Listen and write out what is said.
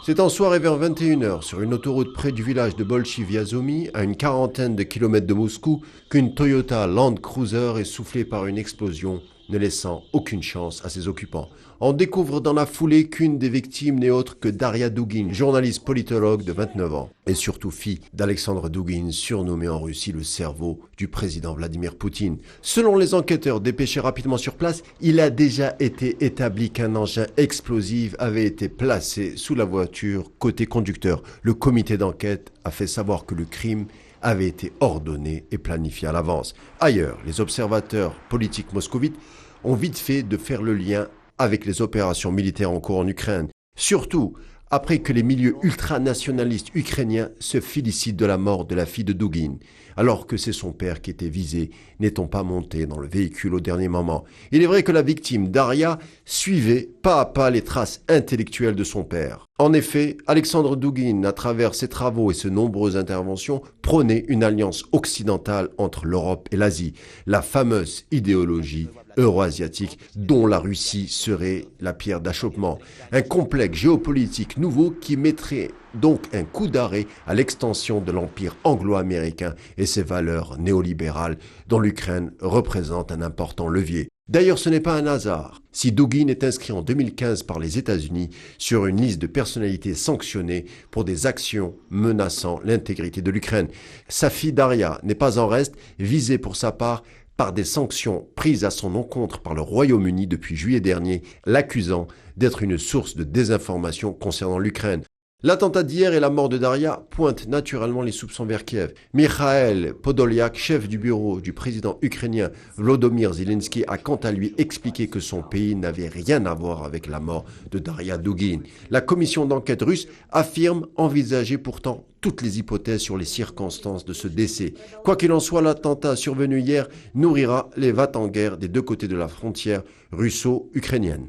C'est en soirée vers 21h, sur une autoroute près du village de Bolchiviazomi, à une quarantaine de kilomètres de Moscou, qu'une Toyota Land Cruiser est soufflée par une explosion, ne laissant aucune chance à ses occupants. On découvre dans la foulée qu'une des victimes n'est autre que Daria Dugin, journaliste politologue de 29 ans, et surtout fille d'Alexandre Dugin, surnommé en Russie le cerveau du président Vladimir Poutine. Selon les enquêteurs dépêchés rapidement sur place, il a déjà été établi qu'un engin explosif avait été placé sous la voiture côté conducteur. Le comité d'enquête a fait savoir que le crime avait été ordonné et planifié à l'avance. Ailleurs, les observateurs politiques moscovites ont vite fait de faire le lien avec les opérations militaires en cours en Ukraine. Surtout après que les milieux ultranationalistes ukrainiens se félicitent de la mort de la fille de Dugin, alors que c'est son père qui était visé, n'étant pas monté dans le véhicule au dernier moment. Il est vrai que la victime, Daria, suivait pas à pas les traces intellectuelles de son père. En effet, Alexandre Dugin, à travers ses travaux et ses nombreuses interventions, prônait une alliance occidentale entre l'Europe et l'Asie, la fameuse idéologie euro-asiatique dont la Russie serait la pierre d'achoppement. Un complexe géopolitique nouveau qui mettrait donc un coup d'arrêt à l'extension de l'empire anglo-américain et ses valeurs néolibérales dont l'Ukraine représente un important levier. D'ailleurs, ce n'est pas un hasard si Dugin est inscrit en 2015 par les États-Unis sur une liste de personnalités sanctionnées pour des actions menaçant l'intégrité de l'Ukraine. Sa fille Daria n'est pas en reste, visée pour sa part par des sanctions prises à son encontre par le Royaume-Uni depuis juillet dernier, l'accusant d'être une source de désinformation concernant l'Ukraine. L'attentat d'hier et la mort de Daria pointent naturellement les soupçons vers Kiev. Mikhail Podolyak, chef du bureau du président ukrainien Volodymyr Zelensky, a quant à lui expliqué que son pays n'avait rien à voir avec la mort de Daria Dugin. La commission d'enquête russe affirme envisager pourtant toutes les hypothèses sur les circonstances de ce décès. Quoi qu'il en soit, l'attentat survenu hier nourrira les va-t-en-guerre des deux côtés de la frontière russo-ukrainienne.